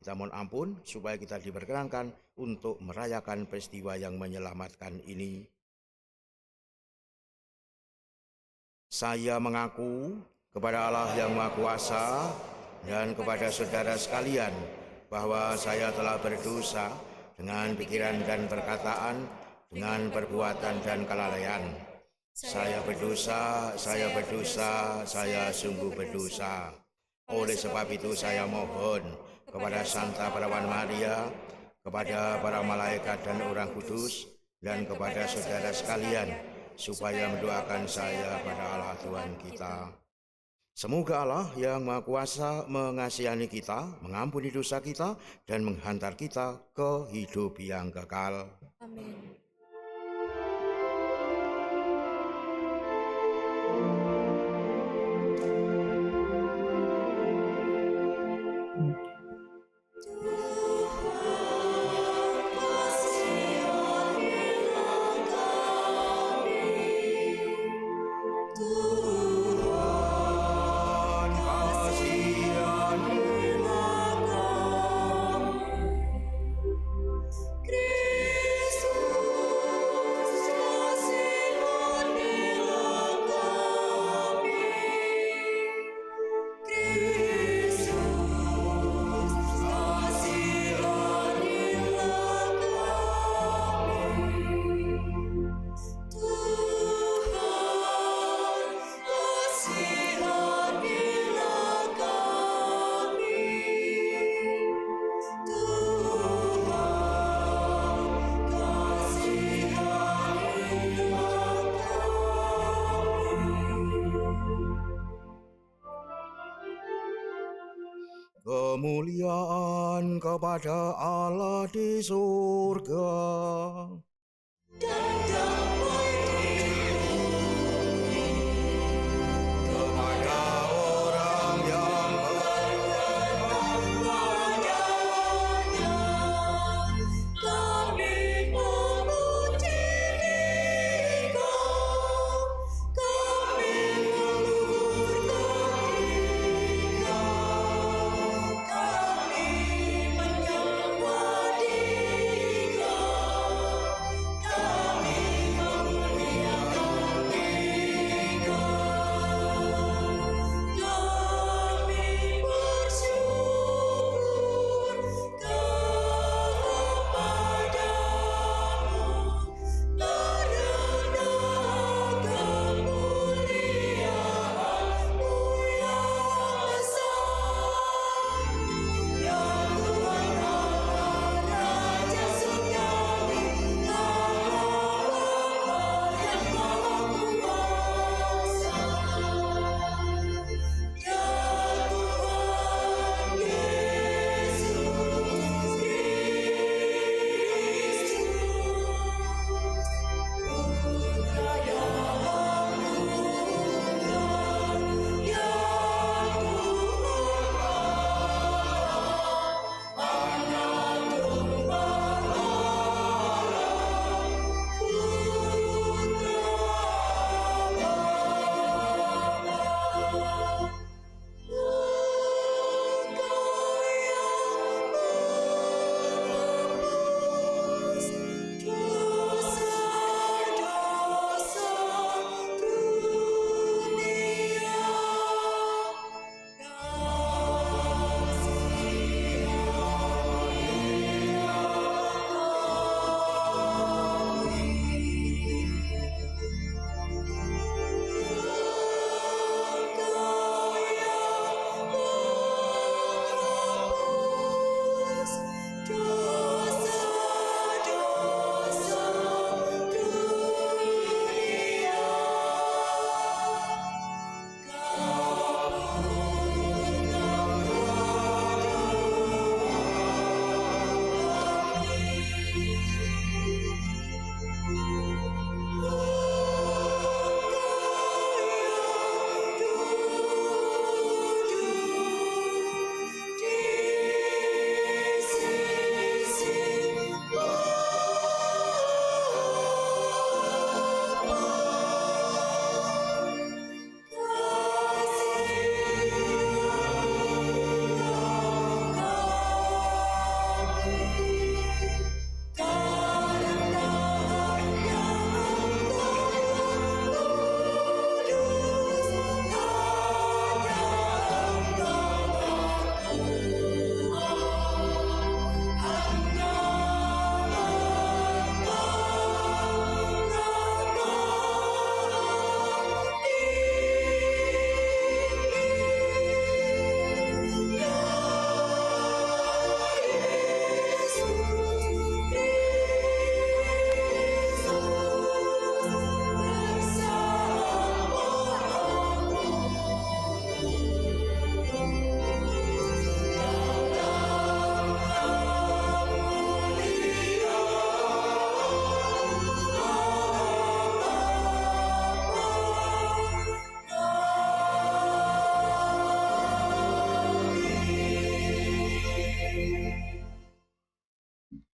Kita mohon ampun supaya kita diperkenankan untuk merayakan peristiwa yang menyelamatkan ini. Saya mengaku kepada Allah yang Maha Kuasa dan kepada saudara sekalian bahwa saya telah berdosa dengan pikiran dan perkataan, dengan perbuatan dan kelalaian. Saya berdosa, saya sungguh berdosa. Oleh sebab itu saya mohon kepada Santa Perawan Maria, kepada para malaikat dan orang kudus, dan kepada saudara sekalian, supaya mendoakan saya pada Allah Tuhan kita. Semoga Allah yang Maha Kuasa mengasihani kita, mengampuni dosa kita, dan menghantar kita ke hidup yang kekal. Amin. Kemuliaan kepada Allah di surga Dan damai di bumi kepada orang yang berkenan padanya. Kami memuji Dikau, kami meluhurkan Dikau, kami menyembah Dikau, kami memuliakan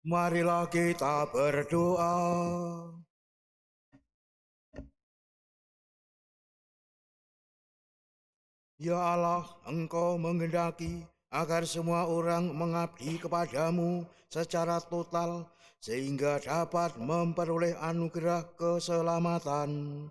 Marilah kita berdoa. Ya Allah, Engkau menghendaki agar semua orang mengabdi kepadamu secara total sehingga dapat memperoleh anugerah keselamatan.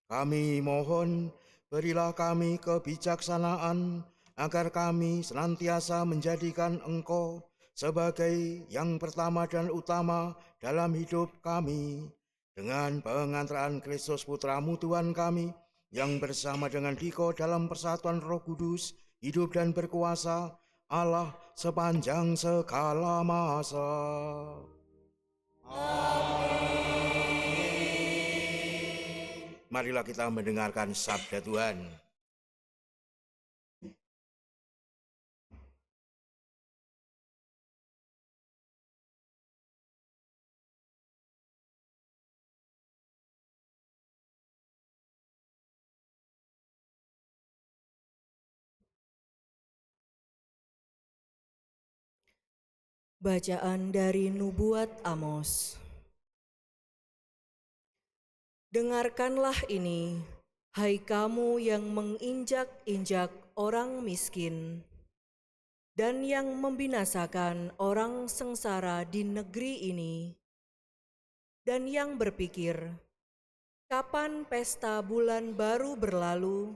Kami mohon, berilah kami kebijaksanaan agar kami senantiasa menjadikan Engkau sebagai yang pertama dan utama dalam hidup kami. Dengan pengantaran Kristus Putramu Tuhan kami, yang bersama dengan Diko dalam persatuan Roh Kudus, hidup dan berkuasa Allah sepanjang segala masa. Marilah kita mendengarkan sabda Tuhan. Bacaan dari Nubuat Amos. Dengarkanlah ini, hai kamu yang menginjak-injak orang miskin dan yang membinasakan orang sengsara di negeri ini, dan yang berpikir, kapan pesta bulan baru berlalu,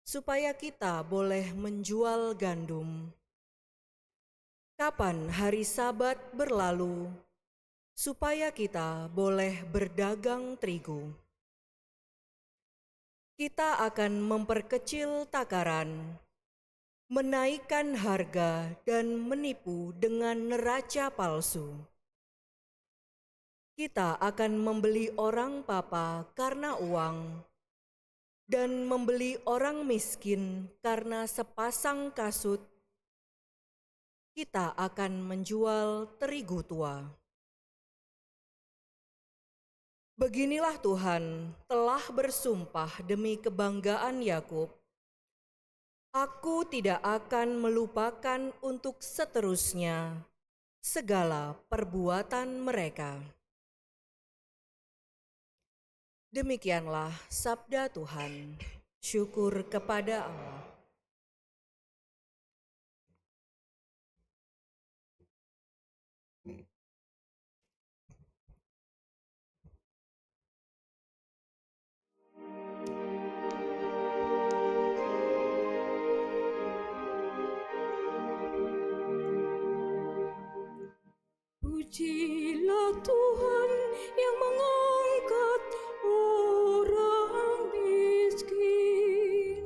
supaya kita boleh menjual gandum. Kapan hari Sabat berlalu, supaya kita boleh berdagang terigu. Kita akan memperkecil takaran, menaikkan harga dan menipu dengan neraca palsu. Kita akan membeli orang papa karena uang dan membeli orang miskin karena sepasang kasut. Kita akan menjual terigu tua. Beginilah Tuhan telah bersumpah demi kebanggaan Yakub. Aku tidak akan melupakan untuk seterusnya segala perbuatan mereka. Demikianlah sabda Tuhan. Syukur kepada Allah. Pujilah Tuhan yang mengangkat orang miskin.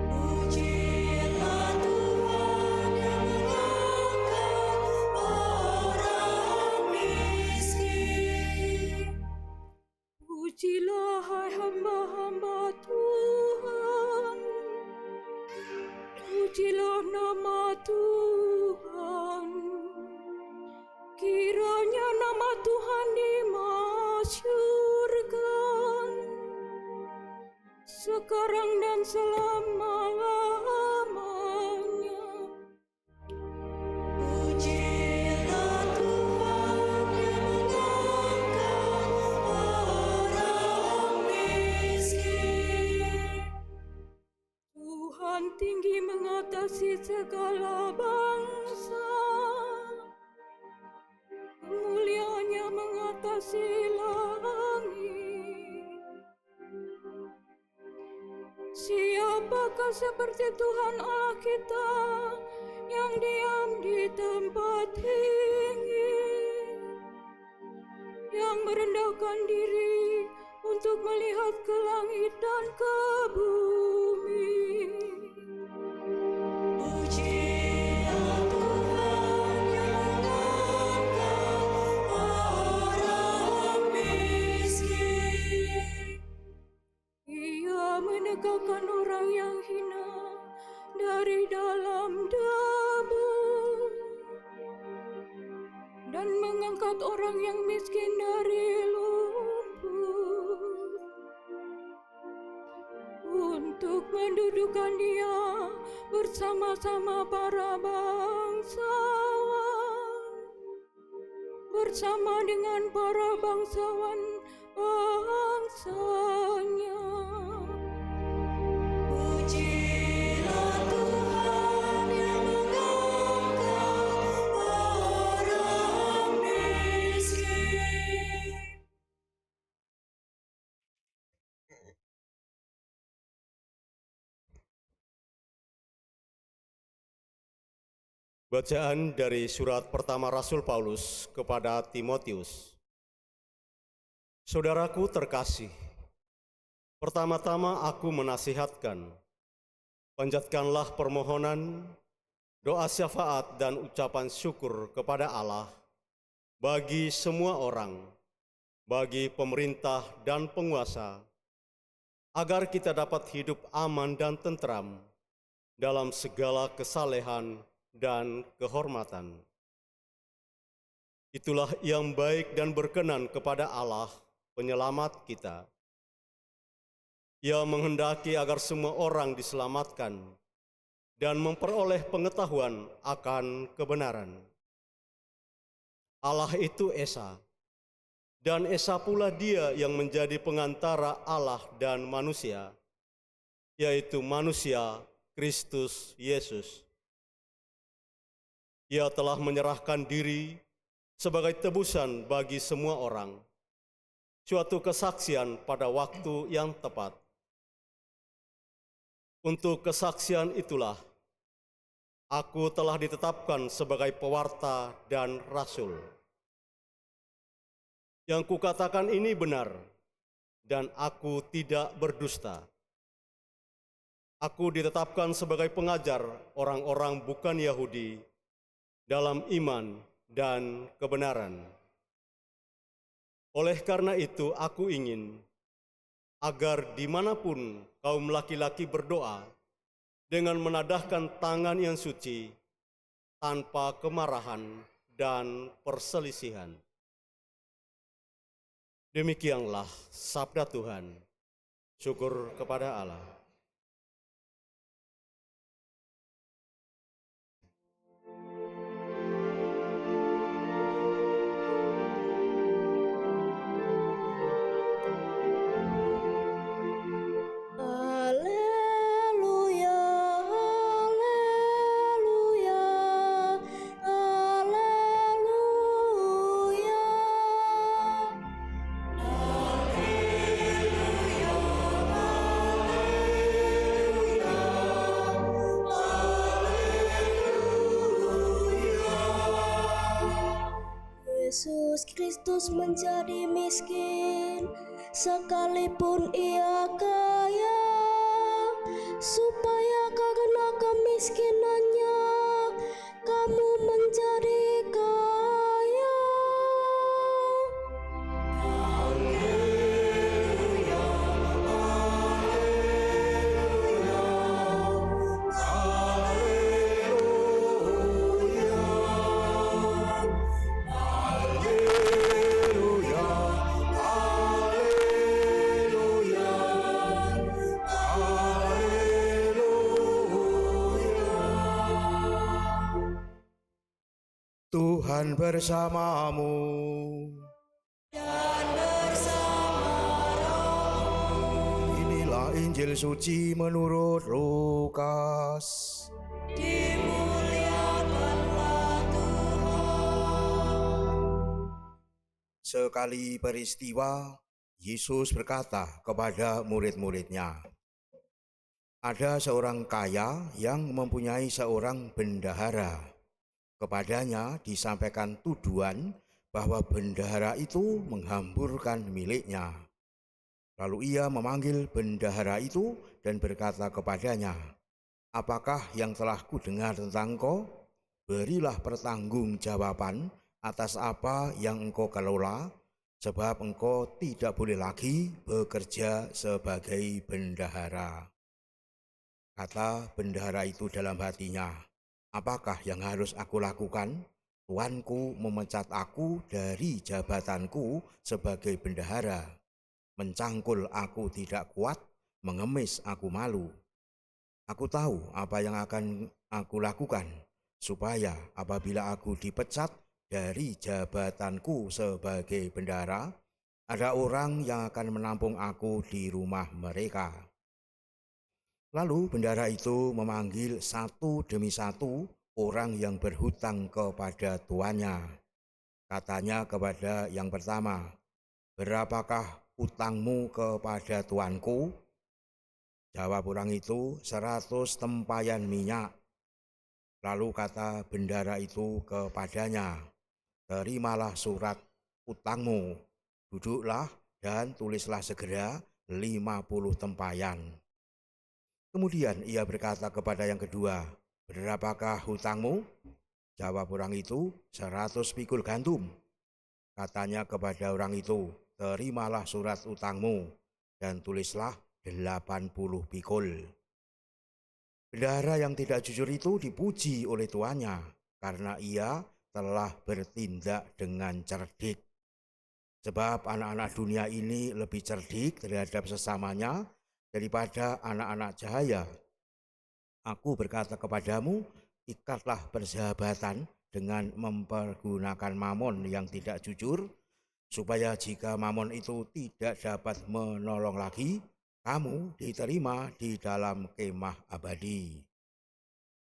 Pujilah Tuhan yang mengangkat orang miskin. Pujilah hai hamba-hamba Tuhan. Pujilah nama Tuhan. Kiranya nama Tuhan dimasyhurkan sekarang dan selama-lamanya. Pujilah Tuhan yang mengangkat orang miskin. Tuhan tinggi mengatasi segala bangsa. Kemuliaannya mengatasi langit. Siapakah seperti Tuhan Allah kita yang diam di tempat tinggi, yang merendahkan diri untuk melihat ke langit dan ke bumi. Pujilah Tuhan yang mengangkat orang miskin. Ia menegakkan orang yang hina dari dalam debu dan mengangkat orang yang miskin dari lumpur untuk mendudukan dia bersama-sama para bangsawan. bersama dengan para bangsawan bangsanya. Pujilah Tuhan yang mengangkat orang miskin. Bacaan dari surat pertama Rasul Paulus kepada Timotius. Saudaraku terkasih, pertama-tama aku menasihatkan, panjatkanlah permohonan, doa syafaat dan ucapan syukur kepada Allah bagi semua orang, bagi pemerintah dan penguasa, agar kita dapat hidup aman dan tentram dalam segala kesalehan dan kehormatan. Itulah yang baik dan berkenan kepada Allah, penyelamat kita. Ia menghendaki agar semua orang diselamatkan dan memperoleh pengetahuan akan kebenaran. Allah itu Esa, dan Esa pula Dia yang menjadi pengantara Allah dan manusia, yaitu manusia Kristus Yesus. Ia telah menyerahkan diri sebagai tebusan bagi semua orang, suatu kesaksian pada waktu yang tepat. Untuk kesaksian itulah, aku telah ditetapkan sebagai pewarta dan rasul. Yang kukatakan ini benar, dan aku tidak berdusta. Aku ditetapkan sebagai pengajar orang-orang bukan Yahudi dalam iman dan kebenaran. Oleh karena itu, aku ingin agar dimanapun kaum laki-laki berdoa dengan menadahkan tangan yang suci, tanpa kemarahan dan perselisihan. Demikianlah sabda Tuhan. Syukur kepada Allah. Yesus Kristus menjadi miskin, sekalipun ia kaya, supaya karena kemiskinannya kamu menjadi kaya. Haleluya, haleluya, Tuhan bersamamu. Dan bersama rohmu. Inilah Injil suci menurut Lukas. Dimuliakanlah Tuhan. Sekali peristiwa, Yesus berkata kepada murid-muridnya, ada seorang kaya yang mempunyai seorang bendahara. Kepadanya disampaikan tuduhan bahwa bendahara itu menghamburkan miliknya. Lalu ia memanggil bendahara itu dan berkata kepadanya, apakah yang telah kudengar tentang engkau? Berilah pertanggungjawaban atas apa yang engkau kelola, sebab engkau tidak boleh lagi bekerja sebagai bendahara. Kata bendahara itu dalam hatinya, apakah yang harus aku lakukan? Tuanku memecat aku dari jabatanku sebagai bendahara. Mencangkul aku tidak kuat, mengemis aku malu. Aku tahu apa yang akan aku lakukan, supaya apabila aku dipecat dari jabatanku sebagai bendara, ada orang yang akan menampung aku di rumah mereka. Lalu bendara itu memanggil satu demi satu orang yang berhutang kepada tuannya. Katanya kepada yang pertama, "Berapakah utangmu kepada tuanku?" Jawab orang itu, 100 tempayan minyak. Lalu kata bendara itu kepadanya, "Terimalah surat utangmu, duduklah dan tulislah segera 50 tempayan." Kemudian ia berkata kepada yang kedua, "Berapakah hutangmu?" Jawab orang itu, 100 pikul gandum. Katanya kepada orang itu, "Terimalah surat utangmu dan tulislah 80 pikul." Bendara yang tidak jujur itu dipuji oleh tuannya karena ia telah bertindak dengan cerdik. Sebab anak-anak dunia ini lebih cerdik terhadap sesamanya daripada anak-anak cahaya. Aku berkata kepadamu, ikatlah persahabatan dengan mempergunakan mamon yang tidak jujur, supaya jika mamon itu tidak dapat menolong lagi, kamu diterima di dalam kemah abadi.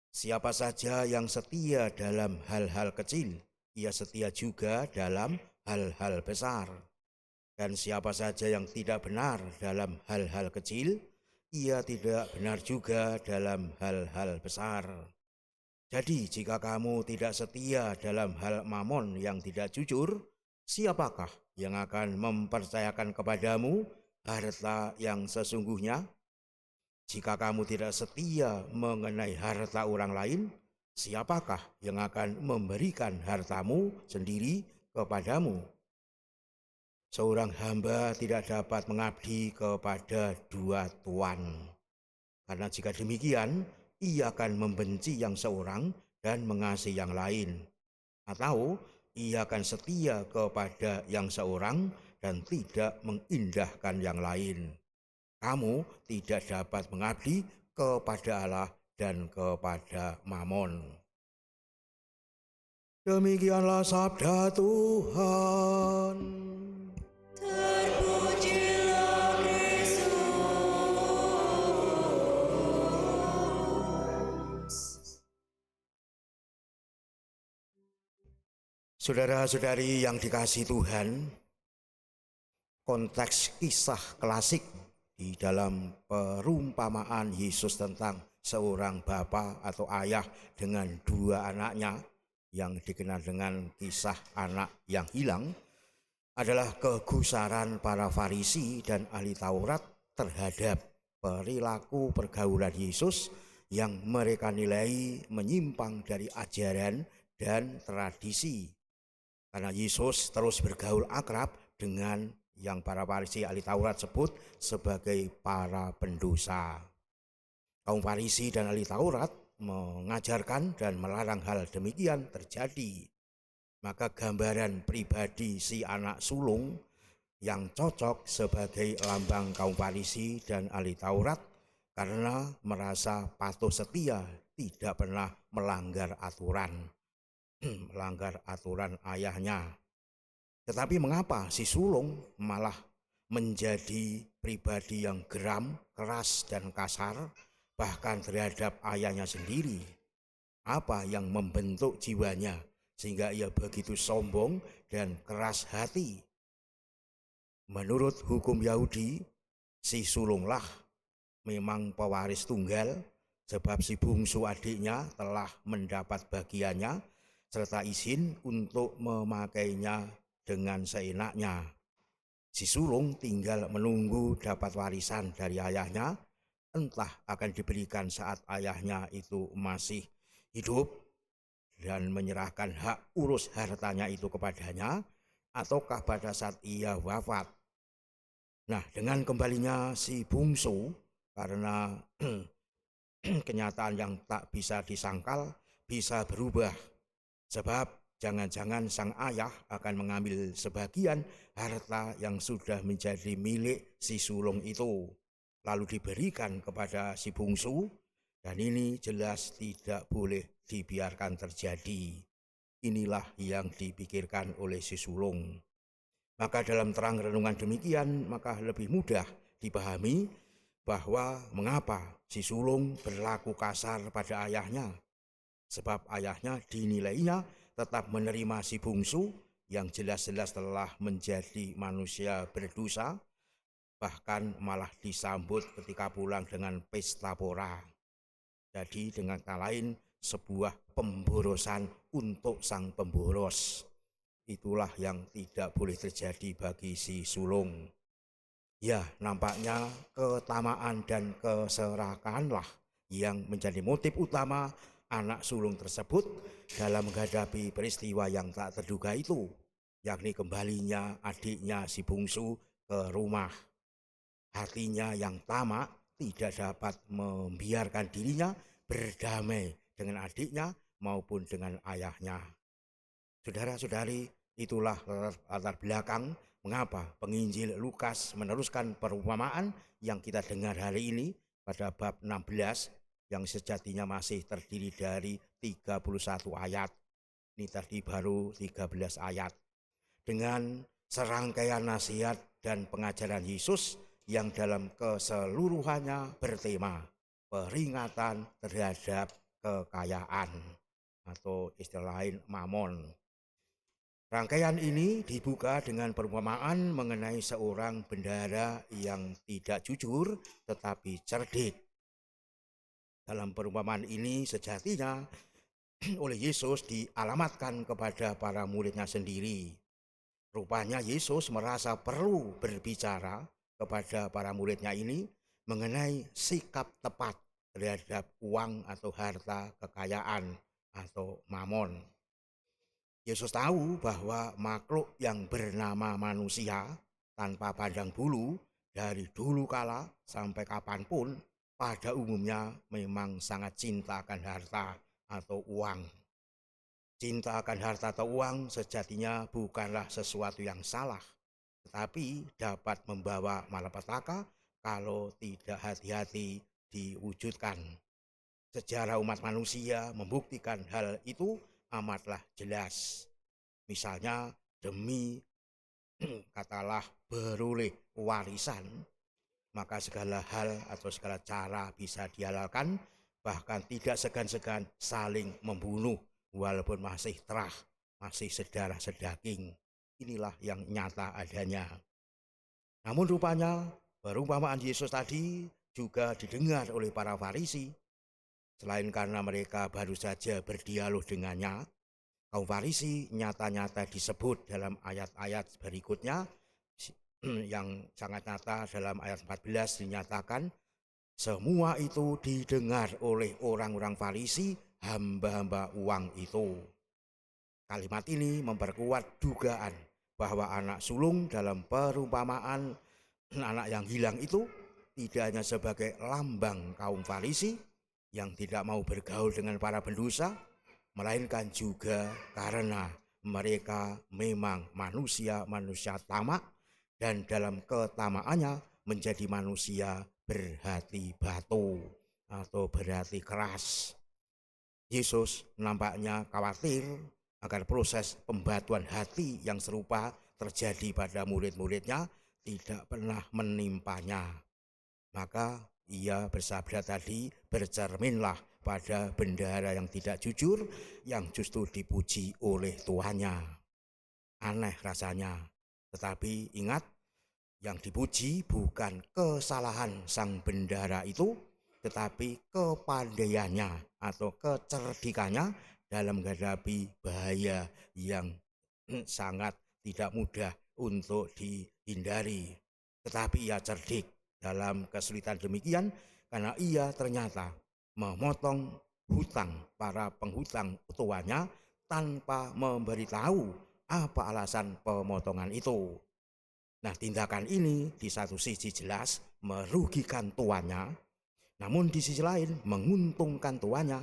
Siapa saja yang setia dalam hal-hal kecil, ia setia juga dalam hal-hal besar. Dan siapa saja yang tidak benar dalam hal-hal kecil, ia tidak benar juga dalam hal-hal besar. Jadi jika kamu tidak setia dalam hal mamon yang tidak jujur, siapakah yang akan mempercayakan kepadamu harta yang sesungguhnya? Jika kamu tidak setia mengenai harta orang lain, siapakah yang akan memberikan hartamu sendiri kepadamu? Seorang hamba tidak dapat mengabdi kepada dua tuan. Karena jika demikian, ia akan membenci yang seorang dan mengasihi yang lain. Atau ia akan setia kepada yang seorang dan tidak mengindahkan yang lain. Kamu tidak dapat mengabdi kepada Allah dan kepada mamon. Demikianlah sabda Tuhan. Terpujilah Kristus. Saudara-saudari yang dikasihi Tuhan, konteks kisah klasik di dalam perumpamaan Yesus tentang seorang bapa atau ayah dengan dua anaknya yang dikenal dengan kisah anak yang hilang adalah kegusaran para Farisi dan ahli Taurat terhadap perilaku pergaulan Yesus yang mereka nilai menyimpang dari ajaran dan tradisi. Karena Yesus terus bergaul akrab dengan yang para Farisi ahli Taurat sebut sebagai para pendosa. Kaum Farisi dan ahli Taurat mengajarkan dan melarang hal demikian terjadi. Maka gambaran pribadi si anak sulung yang cocok sebagai lambang kaum Farisi dan ahli Taurat karena merasa patuh setia, tidak pernah melanggar aturan ayahnya. Tetapi mengapa si sulung malah menjadi pribadi yang geram, keras dan kasar bahkan terhadap ayahnya sendiri? Apa yang membentuk jiwanya sehingga ia begitu sombong dan keras hati? Menurut hukum Yahudi, si sulunglah memang pewaris tunggal sebab si bungsu adiknya telah mendapat bagiannya serta izin untuk memakainya dengan seenaknya. Si sulung tinggal menunggu dapat warisan dari ayahnya, entah akan diberikan saat ayahnya itu masih hidup dan menyerahkan hak urus hartanya itu kepadanya, ataukah pada saat ia wafat. Nah, dengan kembalinya si bungsu, karena kenyataan yang tak bisa disangkal bisa berubah. Sebab jangan-jangan sang ayah akan mengambil sebagian harta yang sudah menjadi milik si sulung itu, lalu diberikan kepada si bungsu, dan ini jelas tidak boleh dibiarkan terjadi. Inilah yang dipikirkan oleh si sulung. Maka dalam terang renungan demikian, maka lebih mudah dipahami bahwa mengapa si sulung berlaku kasar pada ayahnya. Sebab ayahnya dinilainya tetap menerima si bungsu yang jelas-jelas telah menjadi manusia berdosa, bahkan malah disambut ketika pulang dengan pesta pora. Jadi dengan kata lain, sebuah pemborosan untuk sang pemboros. Itulah yang tidak boleh terjadi bagi si sulung. Ya, nampaknya ketamaan dan keserakahanlah yang menjadi motif utama anak sulung tersebut dalam menghadapi peristiwa yang tak terduga itu, yakni kembalinya adiknya si bungsu ke rumah. Hatinya yang tamak tidak dapat membiarkan dirinya berdamai dengan adiknya maupun dengan ayahnya. Saudara-saudari, itulah latar belakang mengapa penginjil Lukas meneruskan perumpamaan yang kita dengar hari ini pada bab 16 yang sejatinya masih terdiri dari 31 ayat. Ini tadi baru 13 ayat. Dengan serangkaian nasihat dan pengajaran Yesus yang dalam keseluruhannya bertema peringatan terhadap kekayaan atau istilah lain mamon. Rangkaian ini dibuka dengan perumpamaan mengenai seorang bendahara yang tidak jujur tetapi cerdik. Dalam perumpamaan ini sejatinya oleh Yesus dialamatkan kepada para muridnya sendiri. Rupanya Yesus merasa perlu berbicara kepada para muridnya ini mengenai sikap tepat terhadap uang atau harta kekayaan atau mamon. Yesus tahu bahwa makhluk yang bernama manusia tanpa pandang bulu dari dulu kala sampai kapanpun pada umumnya memang sangat cinta akan harta atau uang. Cinta akan harta atau uang sejatinya bukanlah sesuatu yang salah, tetapi dapat membawa malapetaka kalau tidak hati-hati diwujudkan. Sejarah umat manusia membuktikan hal itu amatlah jelas. Misalnya demi katalah beroleh warisan, maka segala hal atau segala cara bisa dihalalkan, bahkan tidak segan-segan saling membunuh walaupun masih terah, masih sedarah sedaging. Inilah yang nyata adanya. Namun rupanya perumpamaan Yesus tadi juga didengar oleh para Farisi. Selain karena mereka baru saja berdialog dengannya, kaum Farisi nyata-nyata disebut dalam ayat-ayat berikutnya yang sangat nyata. Dalam ayat 14 dinyatakan, semua itu didengar oleh orang-orang Farisi, hamba-hamba uang itu. Kalimat ini memperkuat dugaan bahwa anak sulung dalam perumpamaan anak yang hilang itu tidak hanya sebagai lambang kaum Farisi yang tidak mau bergaul dengan para pendosa, melainkan juga karena mereka memang manusia-manusia tamak dan dalam ketamaannya menjadi manusia berhati batu atau berhati keras. Yesus nampaknya khawatir agar proses pembatuan hati yang serupa terjadi pada murid-muridnya tidak pernah menimpanya. Maka ia bersabda tadi, bercerminlah pada bendahara yang tidak jujur yang justru dipuji oleh tuannya. Aneh rasanya, tetapi ingat, yang dipuji bukan kesalahan sang bendahara itu, tetapi kepandaiannya atau kecerdikannya dalam menghadapi bahaya yang sangat tidak mudah untuk dihindari. Tetapi ia cerdik dalam kesulitan demikian karena ia ternyata memotong hutang para penghutang tuannya tanpa memberitahu apa alasan pemotongan itu. Nah, tindakan ini di satu sisi jelas merugikan tuannya, namun di sisi lain menguntungkan tuannya,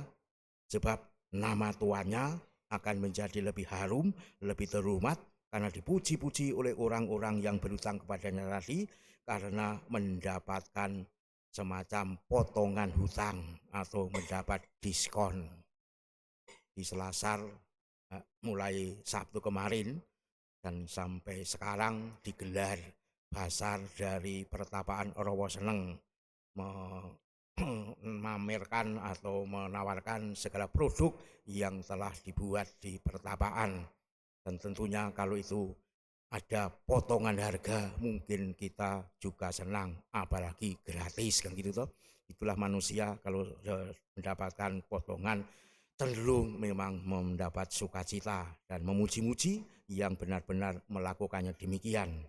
sebab nama tuannya akan menjadi lebih harum, lebih terhormat karena dipuji-puji oleh orang-orang yang berhutang kepadanya tadi, karena mendapatkan semacam potongan hutang atau mendapat diskon. Di selasar mulai Sabtu kemarin dan sampai sekarang digelar basar dari Pertapaan Rawa Seneng, memamerkan atau menawarkan segala produk yang telah dibuat di pertapaan. Dan tentunya kalau itu ada potongan harga mungkin kita juga senang, apalagi gratis kan gitu toh. Itulah manusia kalau mendapatkan potongan cenderung memang mendapat sukacita dan memuji-muji yang benar-benar melakukannya demikian.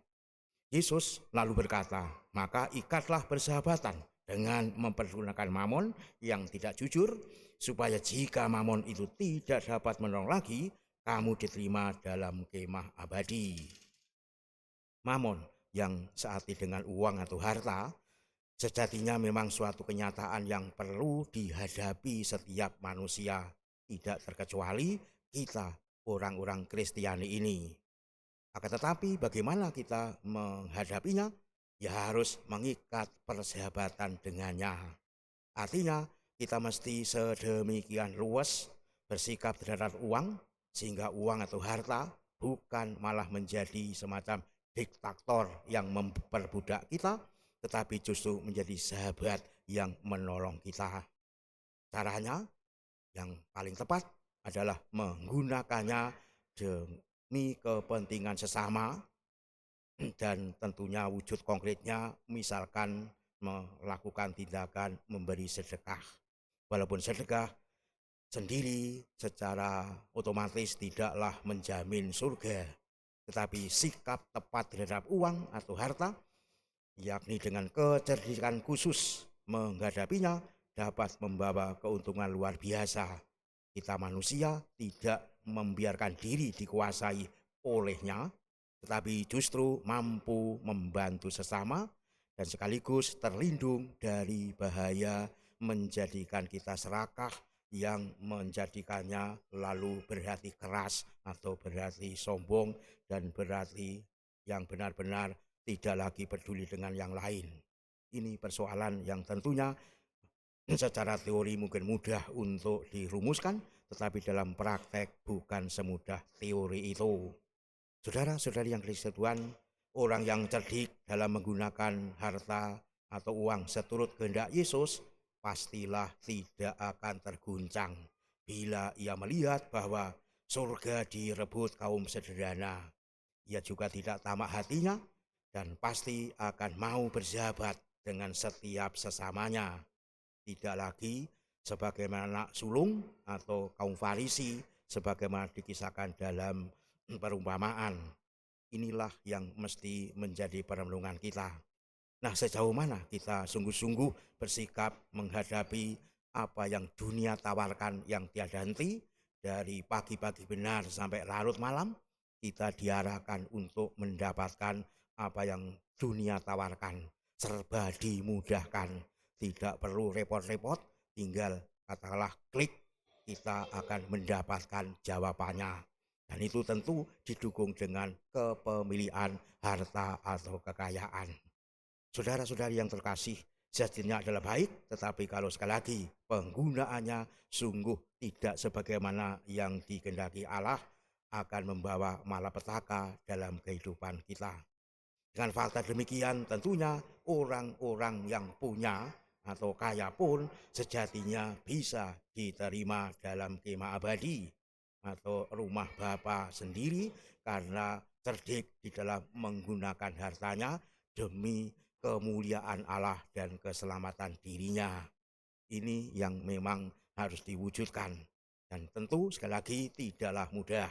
Yesus lalu berkata, maka ikatlah persahabatan dengan mempergunakan mamon yang tidak jujur, supaya jika mamon itu tidak dapat menolong lagi, kamu diterima dalam kemah abadi. Mamon yang searti dengan uang atau harta, sejatinya memang suatu kenyataan yang perlu dihadapi setiap manusia, tidak terkecuali kita orang-orang Kristiani ini. Akan tetapi bagaimana kita menghadapinya? Ya harus mengikat persahabatan dengannya. Artinya kita mesti sedemikian luas bersikap terhadap uang, sehingga uang atau harta bukan malah menjadi semacam diktator yang memperbudak kita, tetapi justru menjadi sahabat yang menolong kita. Caranya yang paling tepat adalah menggunakannya demi kepentingan sesama, dan tentunya wujud konkretnya misalkan melakukan tindakan memberi sedekah. Walaupun sedekah sendiri secara otomatis tidaklah menjamin surga, tetapi sikap tepat terhadap uang atau harta, yakni dengan kecerdikan khusus menghadapinya, dapat membawa keuntungan luar biasa. Kita manusia tidak membiarkan diri dikuasai olehnya, tetapi justru mampu membantu sesama dan sekaligus terlindung dari bahaya menjadikan kita serakah yang menjadikannya lalu berhati keras atau berhati sombong dan berhati yang benar-benar tidak lagi peduli dengan yang lain. Ini persoalan yang tentunya secara teori mungkin mudah untuk dirumuskan, tetapi dalam praktek bukan semudah teori itu. Saudara-saudari yang dikasihi Tuhan, orang yang cerdik dalam menggunakan harta atau uang seturut kehendak Yesus pastilah tidak akan terguncang bila ia melihat bahwa surga direbut kaum sederhana. Ia juga tidak tamak hatinya dan pasti akan mau bersahabat dengan setiap sesamanya. Tidak lagi sebagaimana sulung atau kaum Farisi sebagaimana dikisahkan dalam perumpamaan. Inilah yang mesti menjadi perenungan kita. Nah, sejauh mana kita sungguh-sungguh bersikap menghadapi apa yang dunia tawarkan yang tiada henti, dari pagi-pagi benar sampai larut malam, kita diarahkan untuk mendapatkan apa yang dunia tawarkan. Serba dimudahkan, tidak perlu repot-repot, tinggal katakanlah klik, kita akan mendapatkan jawabannya. Dan itu tentu didukung dengan kepemilikan harta atau kekayaan. Saudara-saudari yang terkasih, sejatinya adalah baik, tetapi kalau sekali lagi penggunaannya sungguh tidak sebagaimana yang dikehendaki Allah, akan membawa malapetaka dalam kehidupan kita. Dengan fakta demikian, tentunya orang-orang yang punya atau kaya pun sejatinya bisa diterima dalam kemah abadi atau rumah Bapa sendiri, karena cerdik di dalam menggunakan hartanya demi kemuliaan Allah dan keselamatan dirinya. Ini yang memang harus diwujudkan, dan tentu sekali lagi tidaklah mudah.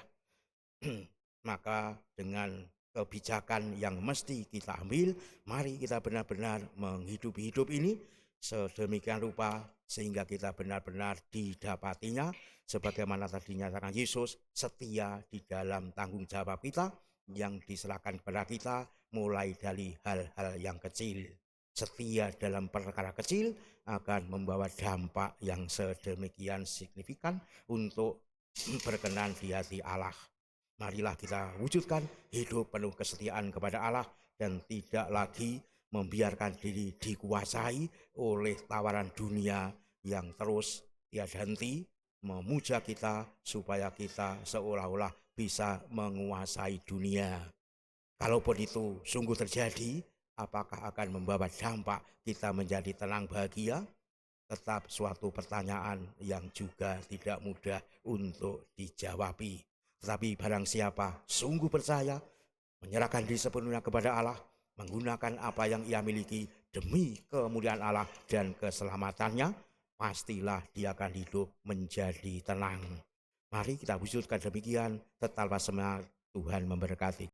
Maka dengan kebijakan yang mesti kita ambil, mari kita benar-benar menghidupi hidup ini sedemikian rupa sehingga kita benar-benar didapatinya sebagaimana tadi dinyatakan Yesus, setia di dalam tanggung jawab kita yang diserahkan kepada kita mulai dari hal-hal yang kecil. Setia dalam perkara kecil akan membawa dampak yang sedemikian signifikan untuk berkenan di hati Allah. Marilah kita wujudkan hidup penuh kesetiaan kepada Allah dan tidak lagi membiarkan diri dikuasai oleh tawaran dunia yang terus tiada henti, memuja kita supaya kita seolah-olah bisa menguasai dunia. Kalaupun itu sungguh terjadi, apakah akan membawa dampak kita menjadi tenang bahagia? Tetap suatu pertanyaan yang juga tidak mudah untuk dijawabi. Tetapi barang siapa sungguh percaya, menyerahkan diri sepenuhnya kepada Allah, menggunakan apa yang ia miliki demi kemuliaan Allah dan keselamatannya, pastilah dia akan hidup menjadi tenang. Mari kita wujudkan demikian, tetaplah semangat. Tuhan memberkati.